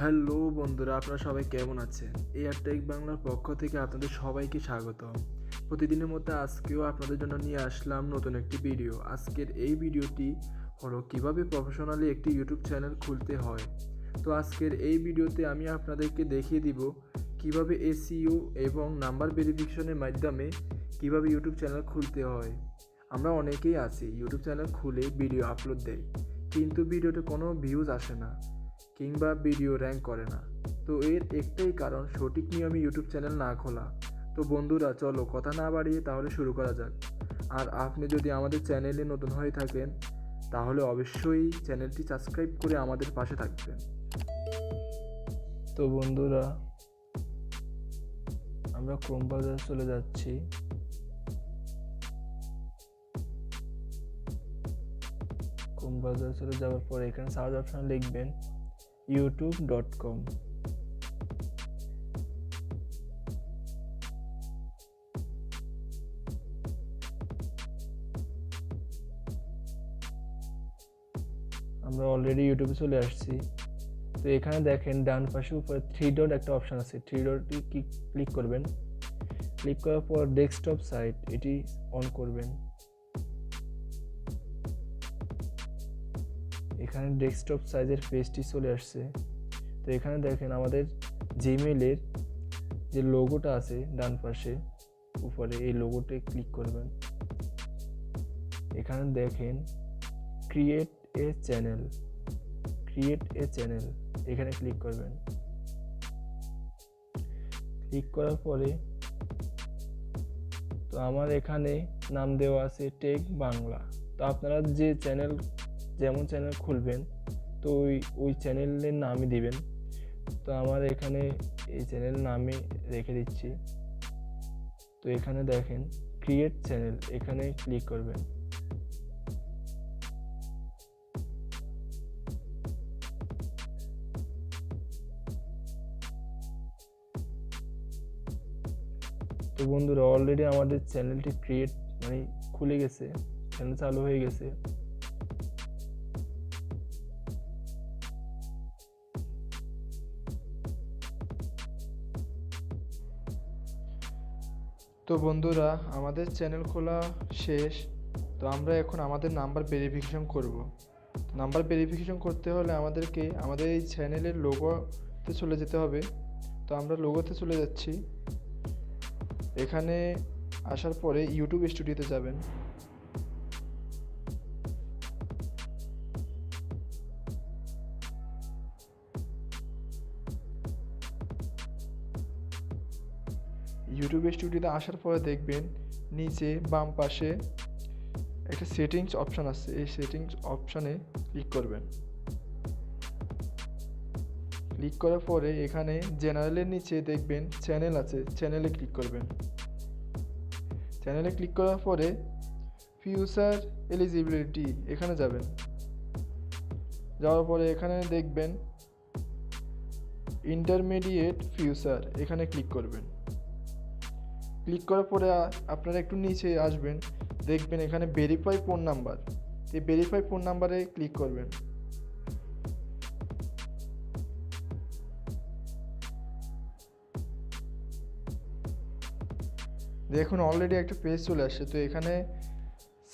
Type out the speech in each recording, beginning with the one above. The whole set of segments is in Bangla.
হ্যালো বন্ধুরা, আপনারা সবাই কেমন আছেন? এয়ারটেক বাংলার পক্ষ থেকে আপনাদের সবাইকে স্বাগত। প্রতিদিনের মতো আজকেও আপনাদের জন্য নিয়ে আসলাম নতুন একটি ভিডিও। আজকের এই ভিডিওটি হলো কিভাবে প্রফেশনালি একটি ইউটিউব চ্যানেল খুলতে হয়। তো আজকের এই ভিডিওতে আমি আপনাদেরকে দেখিয়ে দিব কিভাবে এসইও এবং নাম্বার ভেরিফিকেশনের মাধ্যমে কিভাবে ইউটিউব চ্যানেল খুলতে হয়। আমরা অনেকেই আছি ইউটিউব চ্যানেল খুলে ভিডিও আপলোড দেই, কিন্তু ভিডিওতে কোনো ভিউজ আসে না কিংবা ভিডিও র্যাঙ্ক করে না। তো এর একটাই কারণ সঠিক নিয়মে ইউটিউব চ্যানেল না খোলা। তো বন্ধুরা, চলো কথা না বাড়িয়ে তাহলে শুরু করা যাক। আর আপনি যদি আমাদের চ্যানেলে নতুন হয়ে থাকেন তাহলে অবশ্যই চ্যানেলটি সাবস্ক্রাইব করে আমাদের পাশে থাকবেন। তো বন্ধুরা, আমরা ক্রোম ব্রাউজারে চলে যাচ্ছি। ক্রোম ব্রাউজারে চলে যাওয়ার পরে এখানে সার্চ অপশন লিখবেন youtube.com। আমরা অলরেডি ইউটিউবে চলে আসছি। তো এখানে দেখেন ডান পাশে উপরে থ্রি ডট একটা অপশন আছে, থ্রি ডটটি ক্লিক করবেন। ক্লিক করার পর ডেস্কটপ সাইট এটি অন করবেন। এখানে ডেস্কটপ সাইজের পেজটি চলে আসছে। তো এখানে দেখেন আমাদের জিমেইলের যে লোগোটা আছে ডান পাশে উপরে, এই লোগোতে ক্লিক করবেন। এখানে দেখেন ক্রিয়েট এ চ্যানেল এখানে ক্লিক করবেন। ক্লিক করার পরে তো আমার এখানে নাম দেওয়া আছে টেক বাংলা। তো আপনারা যেমন চ্যানেল খুলবেন তো ওই চ্যানেলের নামই দিবেন। তো আমার এখানে এই চ্যানেল নামে রেখে দিচ্ছি। তো এখানে দেখেন ক্রিয়েট চ্যানেল, এখানে ক্লিক করবেন। তো বন্ধুরা, অলরেডি আমাদের চ্যানেলটি খুলে গেছে, চ্যানেল চালু হয়ে গেছে। তো বন্ধুরা, আমাদের চ্যানেল খোলা শেষ। তো আমরা এখন আমাদের নাম্বার ভেরিফিকেশন করব। নাম্বার ভেরিফিকেশন করতে হলে আমাদেরকে আমাদের এই চ্যানেলের লোগোতে চলে যেতে হবে। তো আমরা লোগোতে চলে যাচ্ছি। এখানে আসার পরে ইউটিউব স্টুডিওতে যাবেন। ইউটিউব স্টুডিওতে আসার পরে দেখবেন নিচে বাম পাশে একটা সেটিংস অপশান আছে, এই সেটিংস অপশানে ক্লিক করবেন। ক্লিক করার পরে এখানে জেনারেলের নিচে দেখবেন চ্যানেল আছে, চ্যানেলে ক্লিক করবেন। চ্যানেলে ক্লিক করার পরে ফিউচার এলিজিবিলিটি এখানে যাবেন। যাওয়ার পরে এখানে দেখবেন ইন্টারমিডিয়েট ফিউচার, এখানে ক্লিক করবেন। ক্লিক করার পরে আপনারা একটু নিচে আসবেন, দেখবেন এখানে ভেরিফাই ফোন নাম্বার, এই ভেরিফাই ফোন নাম্বারে ক্লিক করবেন। দেখুন অলরেডি একটা পেজ চলে আসছে। তো এখানে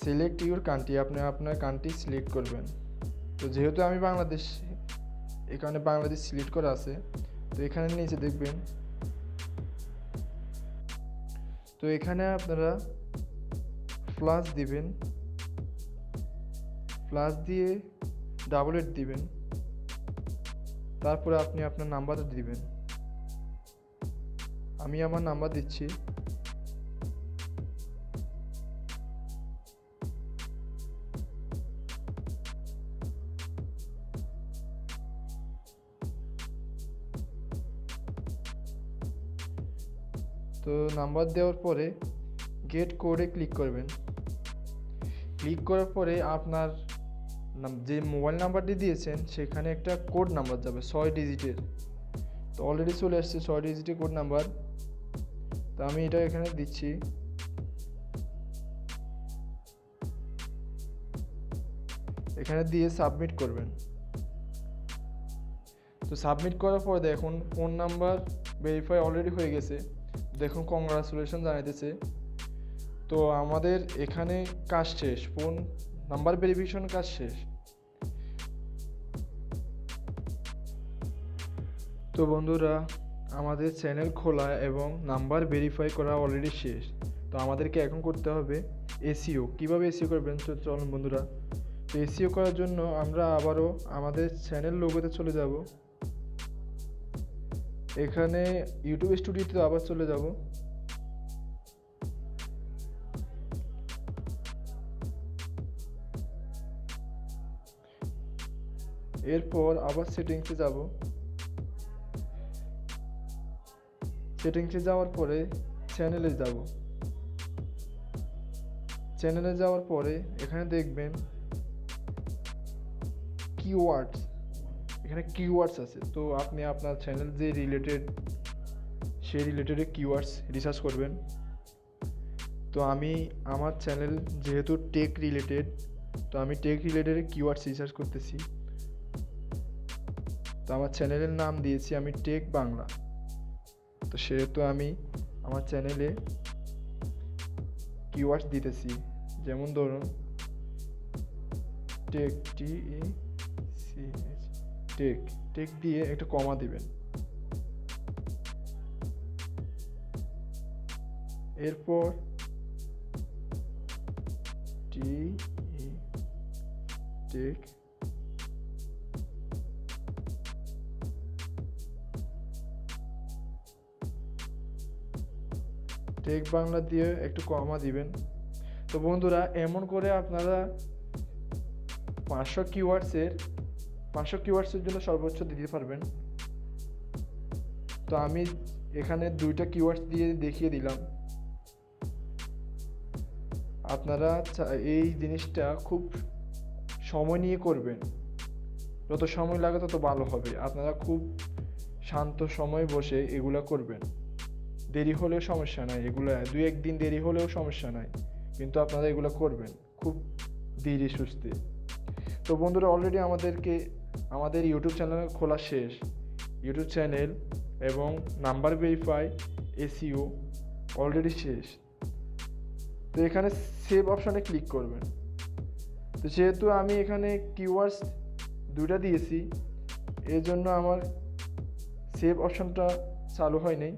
সিলেক্ট ইউর কান্ট্রি, আপনি আপনার কান্ট্রি সিলেক্ট করবেন। তো যেহেতু আমি বাংলাদেশ, এখানে বাংলাদেশ সিলেক্ট করা আছে। তো এখানে নিচে দেখবেন, তো এখানে আপনারা প্লাস দিবেন, প্লাস দিয়ে ডাবল এড দিবেন, তারপরে আপনি আপনার নাম্বারটা দিবেন। আমি আমার নাম্বার দিচ্ছি। তো নাম্বার দেওয়ার পরে গেট কোডে ক্লিক করবেন। ক্লিক করার পরে আপনার যে মোবাইল নাম্বারটি দিয়েছেন সেখানে একটা কোড নাম্বার যাবে 6 ডিজিটের। তো অলরেডি চলে আসছে 6 ডিজিটের কোড নাম্বার। তো আমি এটা এখানে দিচ্ছি। এখানে দিয়ে সাবমিট করবেন। তো সাবমিট করার পর দেখুন ফোন নাম্বার ভেরিফাই অলরেডি হয়ে গেছে। দেখুন কংগ্রাচুলেশন জানাইতেছে। তো আমাদের এখানে কাজ শেষ, ফোন নাম্বার ভেরিফিকেশন কাজ শেষ। তো বন্ধুরা, আমাদের চ্যানেল খোলা এবং নাম্বার ভেরিফাই করা অলরেডি শেষ। তো আমাদেরকে এখন করতে হবে এসইও। কীভাবে এসইও করবেন চলুন বন্ধুরা। তো এসইও করার জন্য আমরা আবারও আমাদের চ্যানেল লোগোতে চলে যাব। এখানে ইউটিউব স্টুডিওতে আবার চলে যাব। এরপর আবার সেটিংসে যাব। সেটিংসে যাওয়ার পরে চ্যানেলে যাব। চ্যানেলে যাওয়ার পরে এখানে দেখবেন কিওয়ার্ডস, এখানে কিওয়ার্ডস আছে। তো আপনি আপনার চ্যানেল যে রিলেটেড সেই রিলেটেড কিওয়ার্ডস রিসার্চ করবেন। তো আমি আমার চ্যানেল যেহেতু টেক রিলেটেড, তো আমি টেক রিলেটেড কিওয়ার্ডস রিসার্চ করতেছি। তো আমার চ্যানেলের নাম দিয়েছি আমি টেক বাংলা। তো সেহেতু আমি আমার চ্যানেলে কিওয়ার্ডস দিতেছি, যেমন ধরুন টেক, টেক টেক দিয়ে একটা কমা দিবেন। এরপর টেক টেক বাংলা দিয়ে একটু কমা দিবেন। তো বন্ধুরা, এমন করে আপনারা 500 কিওয়ার্ডসের জন্য সর্বোচ্চ দিতে পারবেন। তো আমি এখানে 2টা কিওয়ার্ডস দিয়ে দেখিয়ে দিলাম। আপনারা এই জিনিসটা খুব সময় নিয়ে করবেন, যত সময় লাগে তত ভালো হবে। আপনারা খুব শান্ত সময় বসে এগুলা করবেন। দেরি হলেও সমস্যা নাই, এগুলো 2-1 দিন দেরি হলেও সমস্যা নাই, কিন্তু আপনারা এগুলো করবেন খুব ধীরে সুস্থে। তো বন্ধুরা, অলরেডি আমাদের ইউটিউব চ্যানেল খোলা শেষ। ইউটিউব চ্যানেল এবং নাম্বার ভেরিফাই, এসইও অলরেডি শেষ। তো এখানে সেভ অপশানে ক্লিক করবেন। তো যেহেতু আমি এখানে কিওয়ার্ডস 2টা দিয়েছি, এর জন্য আমার সেভ অপশানটা চালু হয় নাই,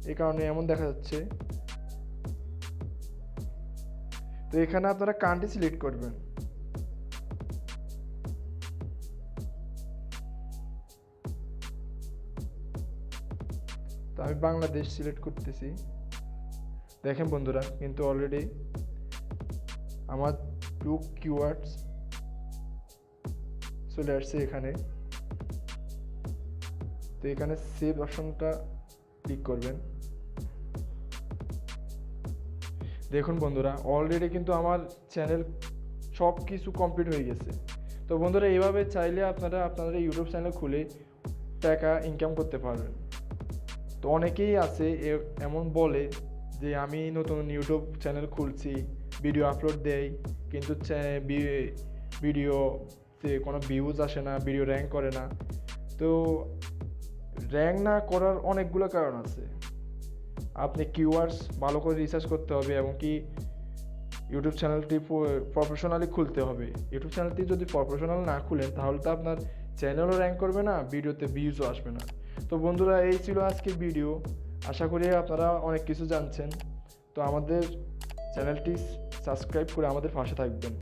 এই কারণে এমন দেখা যাচ্ছে। তো এখানে আপনারা কান্ট্রি সিলেক্ট করবেন। তো আমি বাংলাদেশ সিলেক্ট করতেছি। দেখেন বন্ধুরা, কিন্তু অলরেডি আমার 2 কিওয়ার্ডস চলে আসছে এখানে। তো এখানে সেভ অপশনটা ক্লিক করবেন। দেখুন বন্ধুরা, অলরেডি কিন্তু আমার চ্যানেল সব কিছু কমপ্লিট হয়ে গেছে। তো বন্ধুরা, এইভাবে চাইলে আপনারা আপনাদের ইউটিউব চ্যানেল খুলে টাকা ইনকাম করতে পারবেন। তো অনেকেই আছে এমন বলে যে আমি নতুন ইউটিউব চ্যানেল খুলছি, ভিডিও আপলোড দেই, কিন্তু ভিডিওতে কোনো ভিউজ আসে না, ভিডিও র্যাঙ্ক করে না। তো র্যাঙ্ক না করার অনেকগুলো কারণ আছে। আপনি কিওয়ার্ডস ভালো করে রিসার্চ করতে হবে এবং কি ইউটিউব চ্যানেলটি প্রফেশনালি খুলতে হবে। ইউটিউব চ্যানেলটি যদি প্রফেশনাল না খুলেন তাহলে তো আপনার চ্যানেলও র্যাঙ্ক করবে না, ভিডিওতে ভিউজও আসবে না। তো বন্ধুরা, এই ছিল আজকের ভিডিও। আশা করি আপনারা অনেক কিছু জানছেন। তো আমাদের চ্যানেলটি সাবস্ক্রাইব করে আমাদের পাশে থাকবেন।